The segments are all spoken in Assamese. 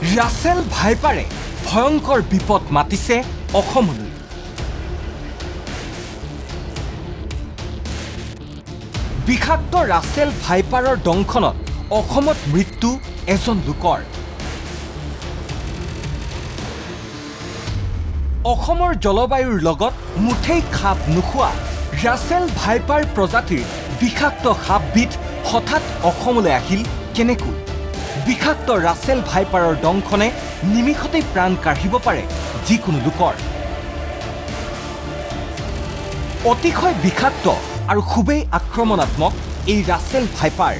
ৰাছেল ভাইপাৰে ভয়ংকৰ বিপদ মাতিছে অসমলৈ। বিষাক্ত ৰাছেল ভাইপাৰৰ দংশনত অসমত মৃত্যু এজন লোকৰ। অসমৰ জলবায়ুৰ লগত মুঠেই খাপ নোখোৱা ৰাছেল ভাইপাৰ প্ৰজাতিৰ বিষাক্ত সাপবিধ হঠাৎ অসমলৈ আহিল কেনেকৈ? বিষাক্ত ৰাছেল ভাইপাৰৰ দংশনে নিমিষতেই প্ৰাণ কাঢ়িব পাৰে যিকোনো লোকৰ। অতিশয় বিষাক্ত আৰু খুবেই আক্ৰমণাত্মক এই ৰাছেল ভাইপাৰ।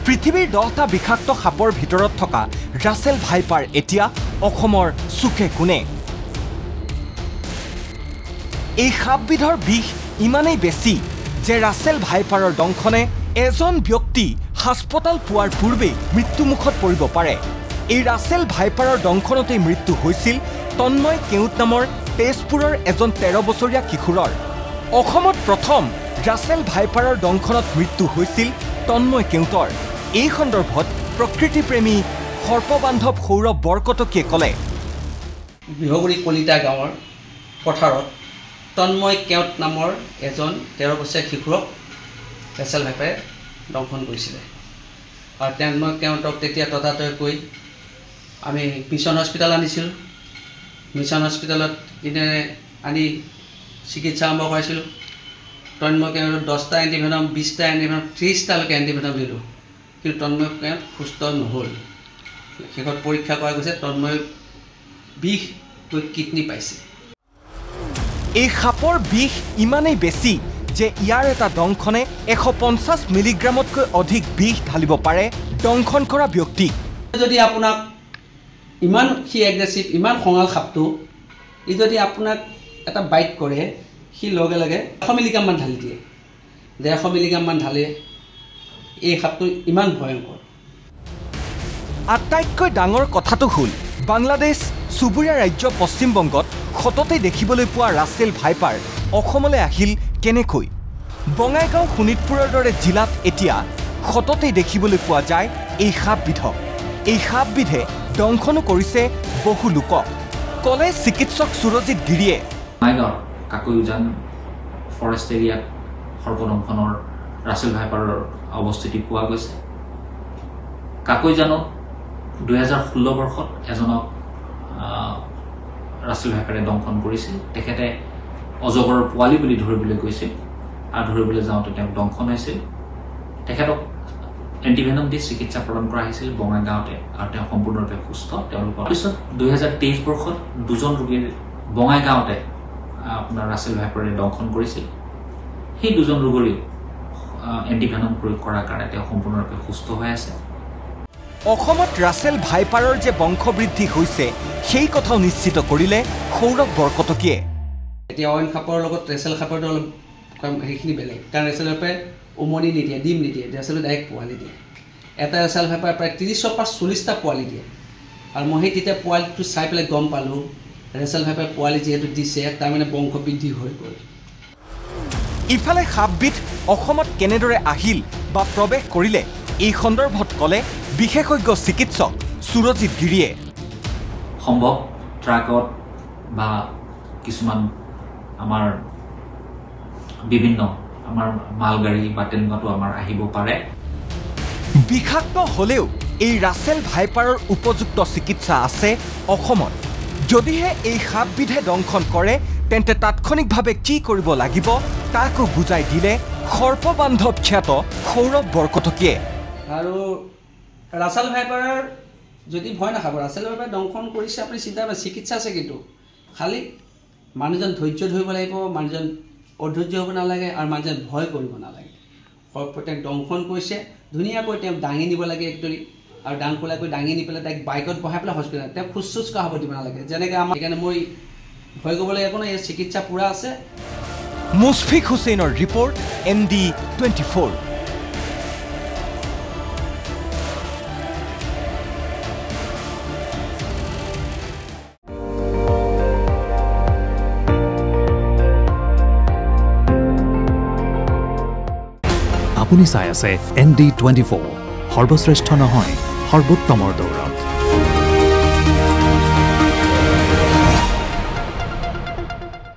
পৃথিৱীৰ 10টা বিষাক্ত সাপৰ ভিতৰত থকা ৰাছেল ভাইপাৰ এতিয়া অসমৰ চুকে কোণে। এই সাপবিধৰ বিষ ইমানেই বেছি যে ৰাছেল ভাইপাৰৰ দংশনে এজন ব্যক্তি হাস্পতাল পোৱাৰ পূৰ্বেই মৃত্যুমুখত পৰিব পাৰে। এই ৰাছেল ভাইপাৰৰ দংশনতেই মৃত্যু হৈছিল তন্ময় কেওট নামৰ তেজপুৰৰ এজন 13 বছৰীয়া কিশোৰৰ। অসমত প্ৰথম ৰাছেল ভাইপাৰৰ দংশনত মৃত্যু হৈছিল তন্ময় কেওটৰ। এই সন্দৰ্ভত প্ৰকৃতিপ্ৰেমী সৰ্পবান্ধৱ সৌৰভ বৰকটকীয়ে ক'লে, বিহগুৰি কলিতা গাঁৱৰ পথাৰত তন্ময় কেওট নামৰ এজন 13 বছৰীয়া শিশুৰক ৰাছেল ভাইপাৰে দংশন কৰিছিলে। আৰু তন্ময় কেওটক তেতিয়া ততাতৈয়াকৈ আমি মিছন হস্পিটেল আনিছিলোঁ। মিছন হস্পিটেলত ইনেৰে আনি চিকিৎসা আৰম্ভ কৰাইছিলোঁ। তন্ময় কেওটক 10টা এণ্টিভেনম, 20টা এণ্টিভেনম, 30টালৈকে এণ্টিভেনম দিলোঁ, কিন্তু তন্ময় কেওট সুস্থ নহ'ল। শেষত পৰীক্ষা কৰা গৈছে তন্ময় বিষ হৈ কিডনি পাইছে। এই সাপৰ বিষ ইমানেই বেছি যে ইয়াৰ এটা দংশনে 150 মিলিগ্ৰামতকৈ অধিক বিষ ঢালিব পাৰে দংশন কৰা ব্যক্তিক। যদি আপোনাক ইমান সি এগ্ৰেছিভ, ইমান খঙাল সাপটো, ই যদি আপোনাক এটা বাইট কৰে, সি লগে লগে 100 মিলিগ্ৰামমান ঢালি দিয়ে। 150 মিলিগ্ৰামমান ঢালে এই সাপটো ইমান ভয়ংকৰ। আটাইতকৈ ডাঙৰ কথাটো হ'ল বাংলাদেশ চুবুৰীয়া ৰাজ্য পশ্চিমবংগত সততেই দেখিবলৈ পোৱা ৰাছেল ভাইপাৰ অসমলৈ আহিল কেনেকৈ? বঙাইগাঁও, শোণিতপুৰৰ দৰে জিলাত এতিয়া সততেই দেখিবলৈ পোৱা যায় এই সাপবিধক। এই সাপবিধে দংশনো কৰিছে বহু লোকক। কলেজ চিকিৎসক সুৰজিৎ গিৰিয়ে বঙাইগাঁৱৰ কাকৈউজান ফৰেষ্ট এৰিয়াত সৰ্পদংশনৰ ৰাছেল ভাইপাৰৰ অৱস্থিতি পোৱা গৈছে। কাকৈউজানত 2016 বৰ্ষত এজনক ৰাছেল ভাইপাৰে দংশন কৰিছিল। তেখেতে অজগৰৰ পোৱালি বুলি ধৰিবলৈ গৈছিল আৰু ধৰিবলৈ যাওঁতে তেওঁক দংশন হৈছিল। তেখেতক এণ্টিভেনম দি চিকিৎসা প্ৰদান কৰা হৈছিল বঙাইগাঁৱতে, আৰু তেওঁ সম্পূৰ্ণৰূপে সুস্থ। তেওঁলোকৰ পিছত 2023 বৰ্ষত 2জন ৰোগীৰ বঙাইগাঁৱতে আপোনাৰ ৰাছেল ভাইপাৰে দংশন কৰিছিল। সেই 2জন ৰোগীৰ এণ্টিভেনম প্ৰয়োগ কৰাৰ কাৰণে তেওঁ সম্পূৰ্ণৰূপে সুস্থ হৈ আছে। অসমত ৰাছেল ভাইপাৰৰ যে বংশবৃদ্ধি হৈছে সেই কথাও নিশ্চিত কৰিলে সৌৰভ বৰকটকীয়ে। এতিয়া অইন সাপৰ লগত ৰাছেল সাপৰটো অলপ সেইখিনি বেলেগ, কাৰণ ৰাছেল ভাইপাৰে উমনি নিদিয়ে, ডিম নিদিয়ে, ৰাছেলে ডাইৰেক্ট পোৱালি দিয়ে। এটা ৰাছেল ভাইপাৰে প্ৰায় 30ৰ পৰা 40টা পোৱালি দিয়ে। আৰু মই সেই তেতিয়া পোৱালিটো চাই পেলাই গম পালোঁ ৰাছেল ভাইপাৰে পোৱালি যিহেতু দিছে তাৰমানে বংশবৃদ্ধি হৈ গ'ল। ইফালে সাপবিধ অসমত কেনেদৰে আহিল বা প্ৰৱেশ কৰিলে এই সন্দৰ্ভত ক'লে বিশেষজ্ঞ চিকিৎসক সুৰজিৎ গিৰিয়ে। সম্ভৱ ট্ৰাকত বা কিছুমান আমাৰ বিভিন্ন আমাৰ মালগাড়ী বা তেনেকুৱাটো আমাৰ আহিব পাৰে। বিষাক্ত হ'লেও এই ৰাছেল ভাইপাৰৰ উপযুক্ত চিকিৎসা আছে অসমত। যদিহে এই সাপবিধে দংশন কৰে তেন্তে তাৎক্ষণিকভাৱে কি কৰিব লাগিব তাকো বুজাই দিলে সৰ্পবান্ধৱ খ্যাত সৌৰভ বৰকটকীয়ে। আৰু ৰাছেল ভাইপাৰৰ যদি ভয় নাখাব, ৰাছেল ভাইপাৰে দংশন কৰিছে আপুনি চিন্তা কৰিব, চিকিৎসা আছে, কিন্তু খালি মানুহজন ধৈৰ্য ধৰিব লাগিব, মানুহজন অধৈৰ্য হ'ব নালাগে, আৰু মানুহজন ভয় কৰিব নালাগে। সৰ্পটোক দংশন কৰিছে, ধুনীয়াকৈ তেওঁক দাঙি নিব লাগে একদৰি, আৰু দাংকোলাকৈ দাঙি নি পেলাই তাইক বাইকত বহাই পেলাই হস্পিটেলত তেওঁক খোজ চোজ কাঢ়িব দিব নালাগে যেনেকৈ আমাৰ। সেইকাৰণে মই ভয় কৰিবলৈ একো নাই, চিকিৎসা পূৰা আছে। মুছফিক হুছেইনৰ ৰিপৰ্ট, ND24। আপুনি চাই আছে ND24, সৰ্বশ্ৰেষ্ঠ নহয় সৰ্বোত্তমৰ দৌৰত।